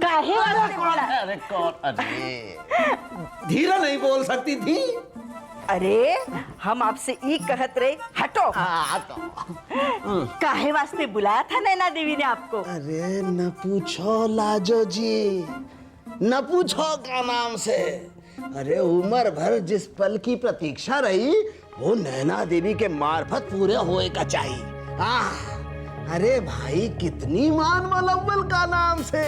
काहे वास्ते बोला? अरे कौन? अरे धीरा नहीं बोल सकती थी? अरे हम आपसे ई कहत रहे, हटो। हाँ तो काहे वास्ते बुलाया था नैना देवी ने आपको? अरे न पूछो लाजो जी, न पूछो क्या नाम से। अरे उम्र भर जिस पल की प्रतीक्षा रही वो नैना देवी के मार्फत पूरे होए का चाहिए। अरे भाई कितनी मान मलम्बल का नाम से,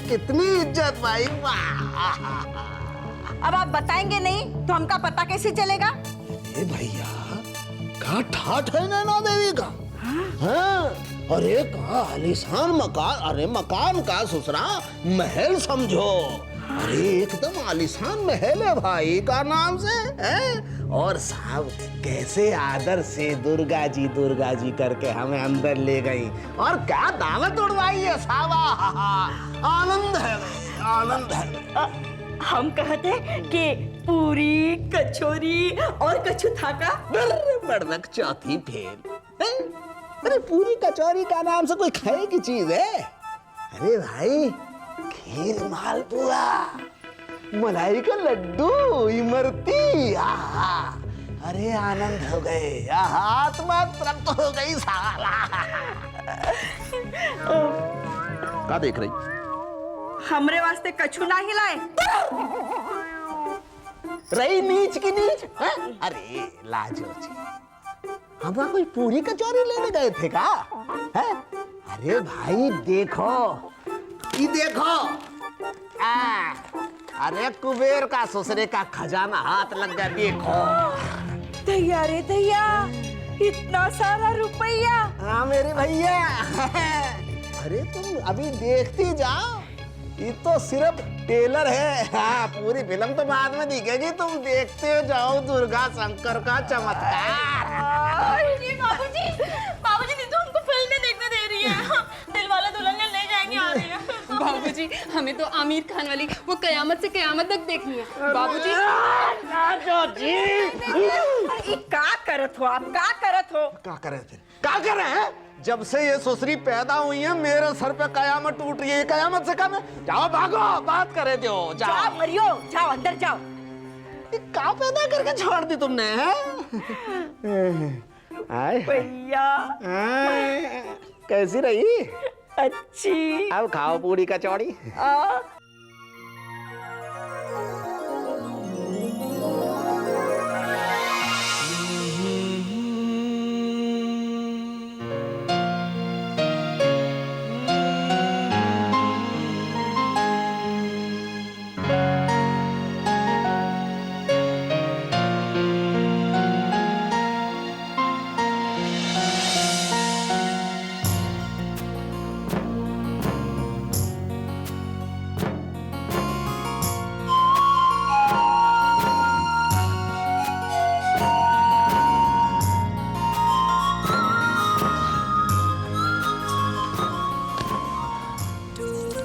कितनी इज्जत भाई। वाह। अब आप बताएंगे नहीं तो हमका पता कैसे चलेगा? अरे भैया का ठाठ है नैना देवी का। हाँ? अरे का आलीशान मकान, अरे मकान का ससुरा महल समझो। अरे एकदम आलीशान महल है भाई का नाम से है। और साहब कैसे आदर से दुर्गा जी करके हमें अंदर ले गई और क्या दावत उड़वाई है साहब। आनंद है, आनंद है। हम कहते कि पूरी कचौरी और कछु था का? बड़क चौथी फेल। अरे पूरी कचौरी का नाम से कोई खाए की चीज है? अरे भाई खीर मालपुआ, मलाई का लड्डू, इमरती। अरे आनंद हो गए, आत्मा तृप्त हो गई साला। क्या देख रही? हमरे वास्ते कछु ना हिलाए। रही नीच की नीच। अरे लाजो जी, हम कोई पूरी कचौरी लेने गए थे का? है? अरे भाई देखो, ये देखो। अरे कुबेर का ससुरे का खजाना हाथ लग गया, देखो। दैया रे दैया, इतना सारा रुपया। हाँ मेरे भैया। अरे तुम अभी देखती जाओ, ये तो सिर्फ टेलर है। हाँ पूरी फिल्म तो बाद में दिखेगी, तुम देखते जाओ दुर्गा शंकर का चमत्कार। बाबूजी दी तो हमको फिल्में देखने दे रही है। दिलवाले दुल्हनिया ले जाएंगे आ रही है। बाबूजी हमें तो आमिर खान वाली वो कयामत से कयामत तक देखनी है। बाबूजी का करत हो आप? का करत हो? क्या करे थे? क्या कर रहे हैं? जब से ये ससुरी पैदा हुई है मेरे सर पे कयामत टूट रही है। कयामत से कम है? जाओ भागो, बात करे दो। जाओ मरियो, जाओ अंदर जाओ। क्या पैदा करके छोड़ दी तुमने? भैया कैसी रही? अच्छी। अब खाओ पूरी कचौड़ी।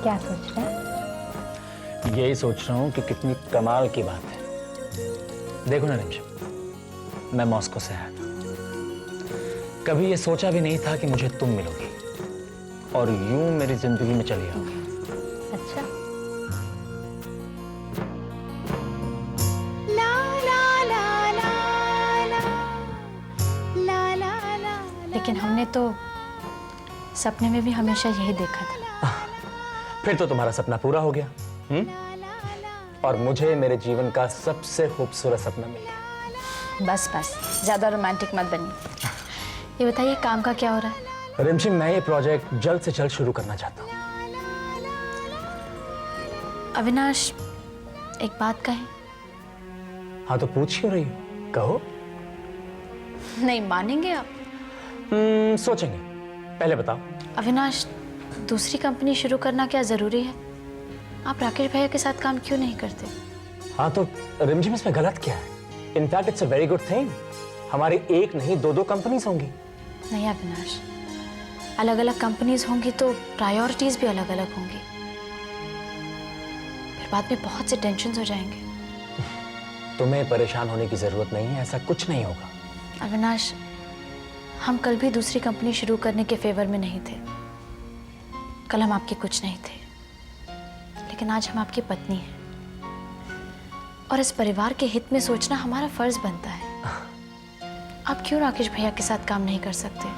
क्या सोच रहे हैं? यही सोच रहा हूँ कि कितनी कमाल की बात है। देखो ना रिमझिम, मैं मॉस्को से आया था। कभी ये सोचा भी नहीं था कि मुझे तुम मिलोगी और यूं मेरी जिंदगी में चली आओगी। अच्छा। लेकिन हमने तो सपने में भी हमेशा यही देखा था। फिर तो तुम्हारा सपना पूरा हो गया। और मुझे मेरे जीवन का सबसे खूबसूरत सपना मिल गया। बस बस, ज्यादा रोमांटिक मत बनिए। ये बताइए काम का क्या हो रहा है? रिमझिम मैं ये प्रोजेक्ट जल्द से जल्द शुरू करना चाहता हूँ। अविनाश एक बात कहें? हाँ तो पूछ क्यों रही हो, कहो। नहीं मानेंगे आप? सोचेंगे, पहले बताओ। अविनाश दूसरी कंपनी शुरू करना क्या जरूरी है? आप राकेश भैया के साथ काम क्यों नहीं करते? हाँ तो रिमझिम इसमें गलत क्या है? In fact it's a very good thing. हमारी एक नहीं दो कंपनीज होंगी। नहीं अविनाश, अलग अलग कंपनीज होंगी तो प्रायोरिटीज भी अलग अलग होंगी। फिर बाद में बहुत से टेंशन हो जाएंगे। तुम्हें परेशान होने की जरूरत नहीं है, ऐसा कुछ नहीं होगा। अविनाश हम कल भी दूसरी कंपनी शुरू करने के फेवर में नहीं थे, कल हम आपके कुछ नहीं थे, लेकिन आज हम आपकी पत्नी हैं और इस परिवार के हित में सोचना हमारा फर्ज बनता है। आप क्यों राकेश भैया के साथ काम नहीं कर सकते?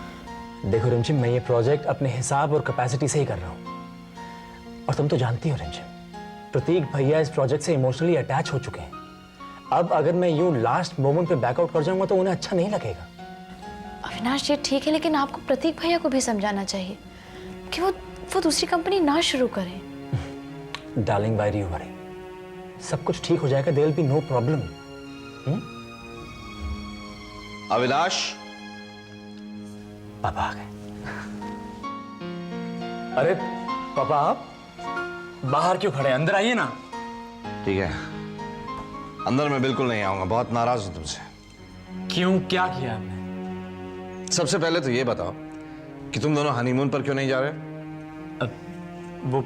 देखो रिमझिम, मैं ये प्रोजेक्ट अपने हिसाब और कैपेसिटी से ही कर रहा हूँ, और तुम तो जानती हो रिमझिम, प्रतीक भैया इस प्रोजेक्ट से इमोशनली अटैच हो चुके हैं। अब अगर मैं यूं लास्ट मोमेंट पे बैकआउट कर जाऊंगा तो उन्हें अच्छा नहीं लगेगा। अविनाश, ये ठीक है, लेकिन आपको प्रतीक भैया को भी समझाना चाहिए कि वो दूसरी कंपनी ना शुरू करें। डार्लिंग, वाई यू वरी, सब कुछ ठीक हो जाएगा, there will be no problem. Avinash, पापा आ गए। अरे पापा, आप बाहर क्यों खड़े? अंदर आइए ना। ठीक है, अंदर मैं बिल्कुल नहीं आऊंगा, बहुत नाराज हूं तुमसे। क्यों, क्या किया आपने? सबसे पहले तो ये बताओ कि तुम दोनों हनीमून पर क्यों नहीं जा रहे? वो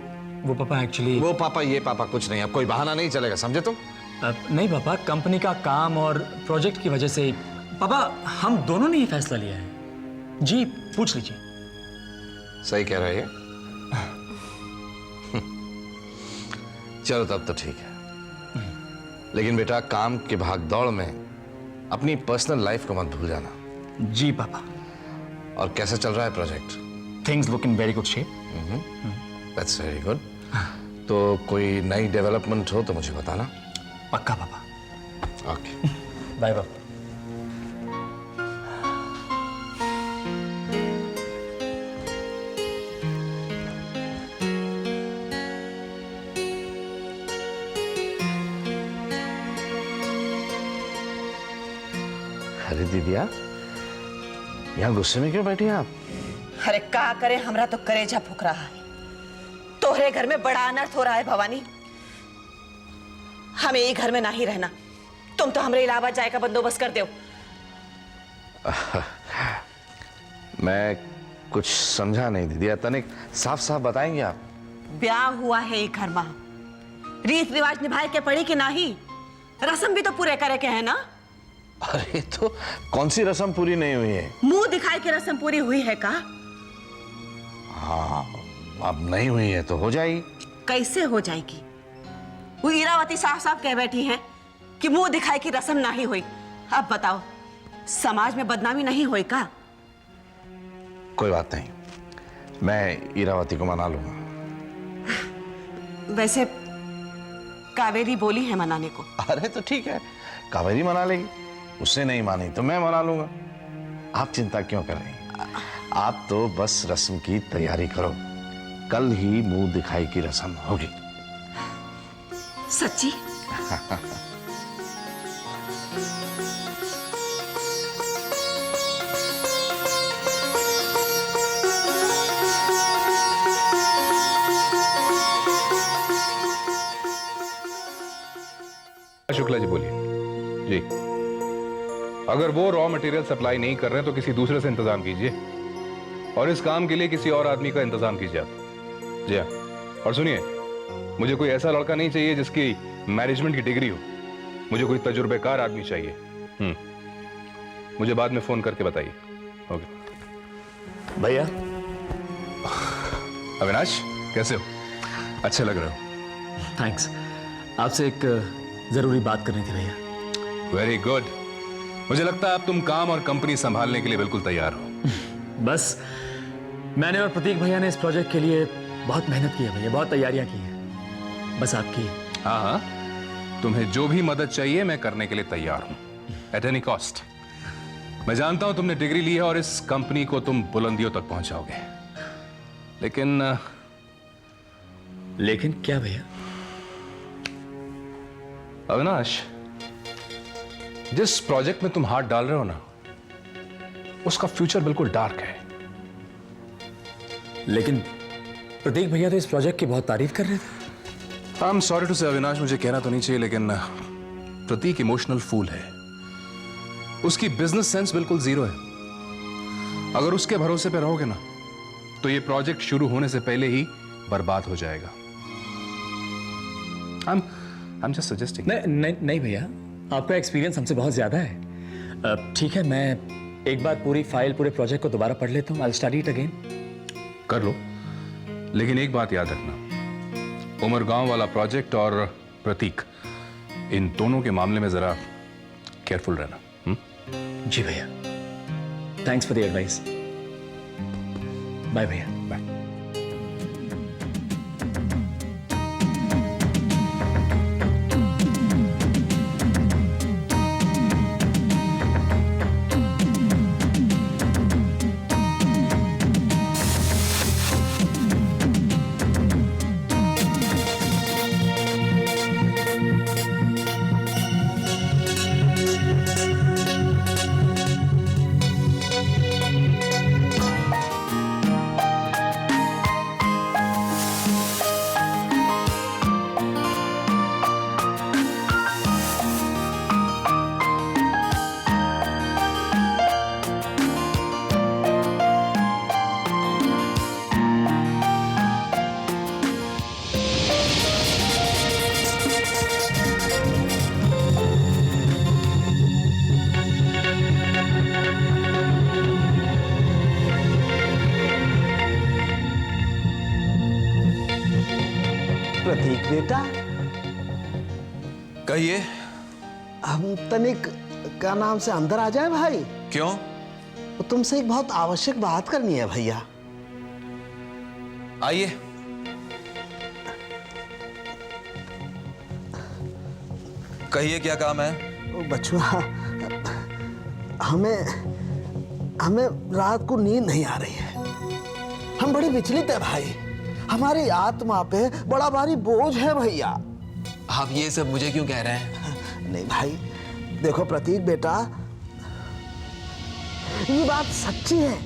पापा एक्चुअली वो पापा ये पापा कुछ नहीं, अब कोई बहाना नहीं चलेगा, समझे तुम? नहीं पापा, कंपनी का काम और प्रोजेक्ट की वजह से पापा हम दोनों ने ये फैसला लिया है। जी पूछ लीजिए। सही कह रहे हैं। चलो तब तो ठीक है, लेकिन बेटा काम के भाग दौड़ में अपनी पर्सनल लाइफ को मत भूल जाना। जी पापा। और कैसा चल रहा है project? Things look in very good shape. That's very good. तो कोई नई डेवलपमेंट हो तो मुझे बताना। पक्का पापा। ओके, बाय पापा। अरे दीदिया, यहाँ गुस्से में क्यों बैठी हैं आप? अरे का करे, हमरा तो कलेजा फूक रहा है। तोहरे घर में बड़ा अनर्थ हो रहा है भवानी। हमें ये घर में ना ही रहना, तुम तो हमरे इलाहाबाद जाए का बंदोबस्त कर दो। मैं कुछ समझा नहीं दीदिया, तनिक साफ साफ बताएंगे आप? ब्याह हुआ है एक घर में, रीत रिवाज निभाए के पड़ी कि नहीं? रस्म भी तो पूरे करे के है ना? अरे तो कौन सी रस्म पूरी नहीं हुई है? मुंह दिखाई के रस्म पूरी हुई है का? हाँ, अब नहीं हुई है तो हो जाएगी। कैसे हो जाएगी? वो इरावती साफ साफ कह बैठी है कि मुंह दिखाई की रस्म नहीं हुई। अब बताओ, समाज में बदनामी नहीं हुई का? कोई बात नहीं, मैं इरावती को मना लूंगा। वैसे कावेरी बोली है मनाने को। अरे तो ठीक है, कावेरी मना लेगी, उससे नहीं मानी तो मैं मना लूंगा। आप चिंता क्यों कर रही हैं? आप तो बस रस्म की तैयारी करो, कल ही मुंह दिखाई की रस्म होगी। सच्ची? शुक्ला जी बोलिए। जी, अगर वो रॉ मटेरियल सप्लाई नहीं कर रहे हैं तो किसी दूसरे से इंतजाम कीजिए, और इस काम के लिए किसी और आदमी का इंतजाम कीजिए आप। जी हाँ, और सुनिए, मुझे कोई ऐसा लड़का नहीं चाहिए जिसकी मैनेजमेंट की डिग्री हो, मुझे कोई तजुर्बेकार आदमी चाहिए। मुझे बाद में फोन करके बताइए। ओके भैया। अविनाश, कैसे हो? अच्छे लग रहे हो। थैंक्स। आपसे एक जरूरी बात करनी थी भैया। Very good. मुझे लगता है अब तुम काम और कंपनी संभालने के लिए बिल्कुल तैयार हो। बस मैंने और प्रतीक भैया ने इस प्रोजेक्ट के लिए बहुत मेहनत की है भैया, बहुत तैयारियां की हैं। बस आपकी। हाँ हाँ, तुम्हें जो भी मदद चाहिए मैं करने के लिए तैयार हूं, एट एनी कॉस्ट। मैं जानता हूं तुमने डिग्री ली है और इस कंपनी को तुम बुलंदियों तक पहुंचाओगे, लेकिन क्या भैया? अविनाश, जिस प्रोजेक्ट में तुम हाथ डाल रहे हो ना, उसका फ्यूचर बिल्कुल डार्क है। लेकिन प्रतीक भैया तो इस प्रोजेक्ट की बहुत तारीफ कर रहे थे। आई एम सॉरी टू से अविनाश, मुझे कहना तो नहीं चाहिए, लेकिन प्रतीक इमोशनल फूल है। उसकी बिजनेस सेंस बिल्कुल जीरो है। अगर उसके भरोसे पे रहोगे ना, तो ये प्रोजेक्ट शुरू होने से पहले ही बर्बाद हो जाएगा। I'm just suggesting. नहीं भैया, आपका एक्सपीरियंस हमसे बहुत ज्यादा है। ठीक है, मैं एक बार पूरी फाइल, पूरे प्रोजेक्ट को दोबारा पढ़ लेता हूँ। I'll study it again. कर लो, लेकिन एक बात याद रखना, उमरगांव वाला प्रोजेक्ट और प्रतीक, इन दोनों के मामले में जरा केयरफुल रहना। जी भैया, thanks for the advice. Bye भैया। बाय। प्रतीक बेटा, कहिए। हम तनिक क्या नाम से अंदर आ जाए भाई? क्यों? तो तुमसे एक बहुत आवश्यक बात करनी है भैया। आइए। कहिए, क्या काम है? बचुआ, हमें हमें रात को नींद नहीं आ रही है। हम बड़ी विचलित है भाई। हमारी आत्मा पे बड़ा भारी बोझ है भैया। आप ये सब मुझे क्यों कह रहे हैं? नहीं भाई, देखो प्रतीक बेटा, ये बात सच्ची है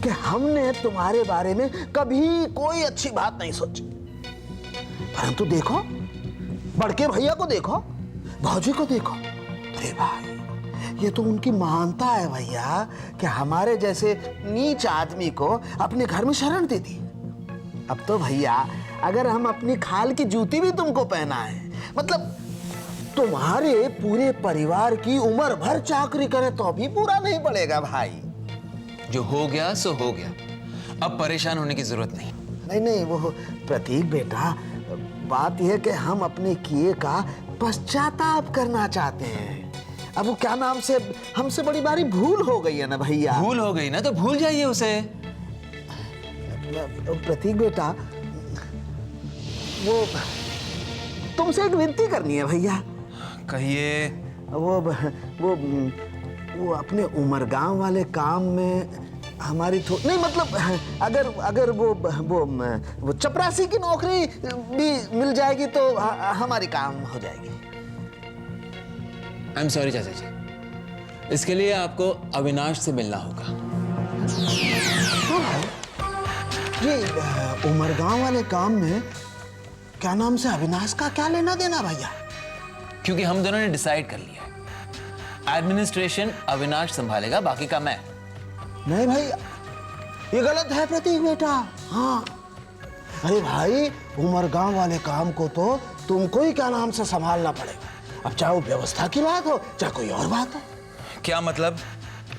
कि हमने तुम्हारे बारे में कभी कोई अच्छी बात नहीं सोची। परंतु देखो, बड़के भैया को देखो, भौजी को देखो। अरे भाई, ये तो उनकी महानता है भैया कि हमारे जैसे नीच आदमी को अपने घर में शरण दे दी। अब तो भैया, अगर हम अपनी खाल की जूती भी तुमको पहनाएं, मतलब तुम्हारे पूरे परिवार की उम्र भर चाकरी करे तो भी पूरा नहीं पड़ेगा भाई। जो हो गया सो हो गया, अब परेशान होने की जरूरत नहीं। नहीं नहीं, वो प्रतीक बेटा, बात यह है कि हम अपने किए का पश्चाताप करना चाहते हैं। अब वो क्या नाम से, हमसे बड़ी बारी भूल हो गई है ना भैया। भूल हो गई ना तो भूल जाइए उसे। प्रतीक बेटा, वो तुमसे एक विनती करनी है भैया। कहिए। वो अपने उमरगांव वाले काम में हमारी नहीं, मतलब अगर वो चपरासी की नौकरी भी मिल जाएगी तो हमारी काम हो जाएगी। आई एम सॉरी चाचा जी, इसके लिए आपको अविनाश से मिलना होगा। ये उमरगांव वाले काम में क्या नाम से अविनाश का क्या लेना देना भैया? क्योंकि हम दोनों ने डिसाइड कर लिया है, एडमिनिस्ट्रेशन अविनाश संभालेगा, बाकी का मैं। नहीं भाई, ये गलत है प्रतीक बेटा। हाँ, अरे भाई, उमरगांव वाले काम को तो तुमको ही क्या नाम से संभालना पड़ेगा। अब चाहे वो व्यवस्था की बात हो, चाहे कोई और बात हो। क्या मतलब?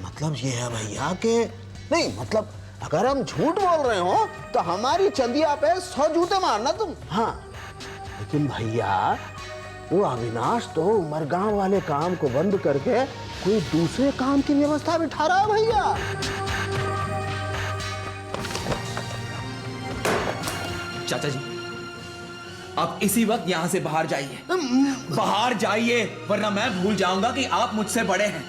मतलब ये है भैया कि नहीं, मतलब अगर हम झूठ बोल रहे हो तो हमारी चंदिया पे 100 जूते मारना तुम। हाँ, लेकिन भैया, वो अविनाश तो उमरगांव वाले काम को बंद करके कोई दूसरे काम की व्यवस्था बिठा रहा है भैया। चाचा जी, आप इसी वक्त यहां से बाहर जाइए, बाहर जाइए, वरना मैं भूल जाऊंगा कि आप मुझसे बड़े हैं।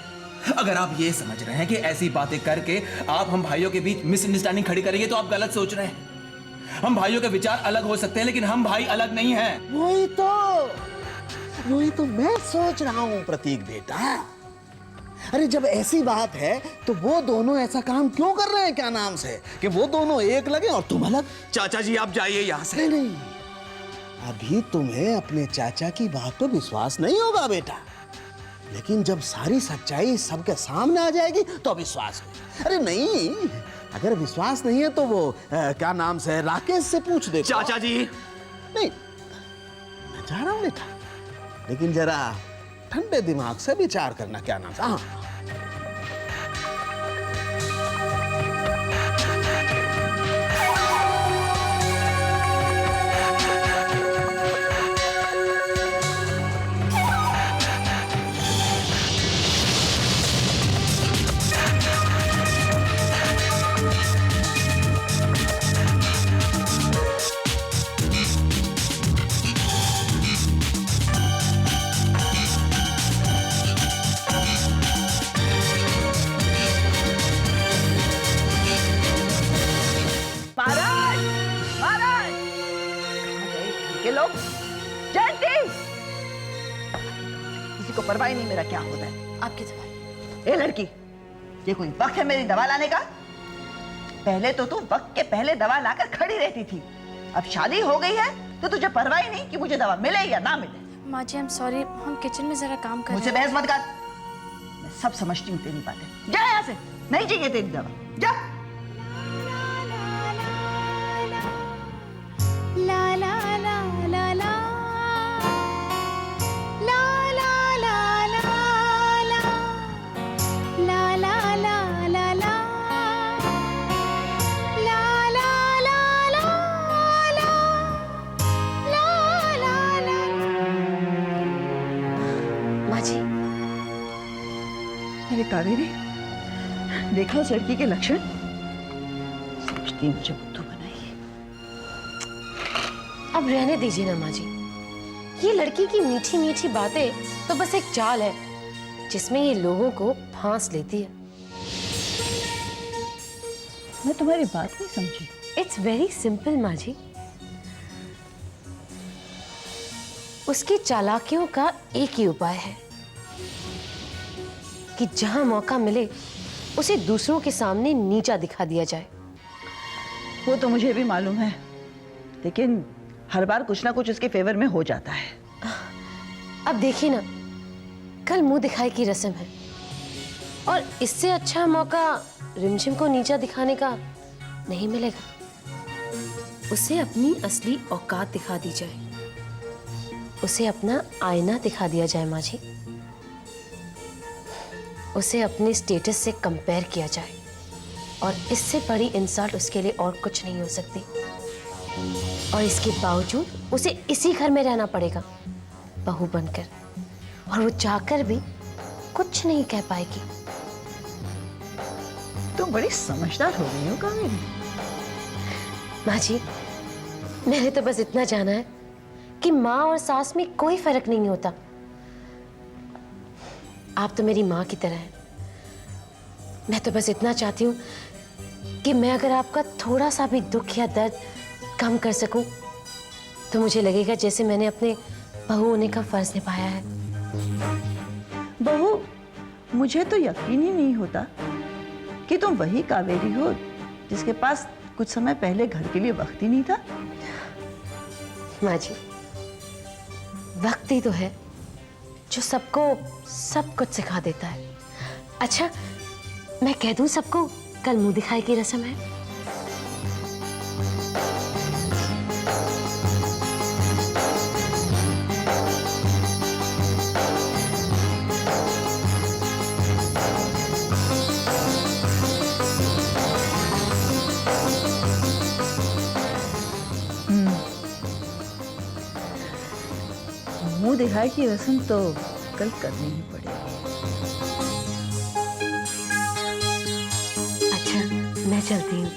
अगर आप ये समझ रहे हैं कि ऐसी बातें करके आप हम भाइयों के बीच मिसअंडरस्टैंडिंग खड़ी करेंगे तो आप गलत सोच रहे हैं। हम भाइयों के विचार अलग हो सकते हैं, लेकिन हम भाई अलग नहीं हैं। वही तो मैं सोच रहा हूं प्रतीक बेटा। अरे जब ऐसी बात है तो वो दोनों ऐसा काम क्यों कर रहे हैं क्या नाम से कि वो दोनों एक लगे और तुम अलग? चाचा जी, आप जाइए यहां से। नहीं, अभी तुम्हें अपने चाचा की बात पे विश्वास नहीं होगा बेटा, लेकिन जब सारी सच्चाई सबके सामने आ जाएगी तो विश्वास होगा। अरे नहीं, अगर विश्वास नहीं है तो वो क्या नाम से राकेश से पूछ दे। चाचा जी, नहीं, मैं जा रहा हूं बेटा, लेकिन जरा ठंडे दिमाग से विचार करना क्या नाम से। हाँ, ये लोग? जयंती! किसी को परवाह नहीं मेरा क्या होता है। आपकी दवाई। ए लड़की, ये कोई वक्त है मेरी दवा लाने का? पहले तो तू वक्त के पहले दवा लाकर खड़ी रहती थी, अब शादी हो गई है तो तुझे परवाह ही नहीं कि मुझे दवा मिले या ना मिले। माँ जी, आई एम सॉरी, हम किचन में जरा काम कर मुझसे रहे हैं। बहस मत कर, मैं सब समझती हूँ तेरी बातें। जा यहाँ से, नहीं चाहिए तेरी दवा, जा। ला ला ला ला ला ला ला ला ला ला ला ला ला ला अरे कावेरी, देखा उस लड़की के लक्षण? समझती है मुझे बुद्धू बनाई। अब रहने दीजिए ना माँ जी, ये लड़की की मीठी मीठी बातें तो बस एक चाल है जिसमें ये लोगों को फांस लेती है। मैं तुम्हारी बात नहीं समझी। इट्स वेरी सिंपल माँ जी, उसकी चालाकियों का एक ही उपाय है कि जहां मौका मिले उसे दूसरों के सामने नीचा दिखा दिया जाए। वो तो मुझे भी मालूम है, लेकिन हर बार कुछ ना कुछ उसके फेवर में हो जाता है। अब देखिए ना, कल मुंह दिखाई की रस्म है और इससे अच्छा मौका रिमझिम को नीचा दिखाने का नहीं मिलेगा। उसे अपनी असली औकात दिखा दी जाए, उसे अपना आईना दिखा दिया जाए माँ जी, उसे अपने स्टेटस से कंपेयर किया जाए और इससे बड़ी इंसल्ट उसके लिए और कुछ नहीं हो सकती। और इसके बावजूद उसे इसी घर में रहना पड़ेगा बहू बनकर, और वो चाहकर भी कुछ नहीं कह पाएगी। तुम बड़ी समझदार हो गई हो कावेरी। माँ जी, मैंने तो बस इतना जाना है कि माँ और सास में कोई फर्क नहीं होता। आप तो मेरी माँ की तरह हैं। मैं तो बस इतना चाहती हूँ कि मैं अगर आपका थोड़ा सा भी दुख या दर्द कम कर सकूं, तो मुझे लगेगा जैसे मैंने अपने बहू होने का फर्ज निभाया है। बहू, मुझे तो यकीन ही नहीं होता कि तुम वही कावेरी हो जिसके पास कुछ समय पहले घर के लिए वक्त ही नहीं था। माँ जी, वक्त ही तो है जो सबको सब कुछ सिखा देता है। अच्छा, मैं कह दूं सबको कल मुंह दिखाई की रस्म है। मुंह दिखाई की रस्म तो कल करनी ही पड़ेगी। अच्छा, मैं चलती हूँ।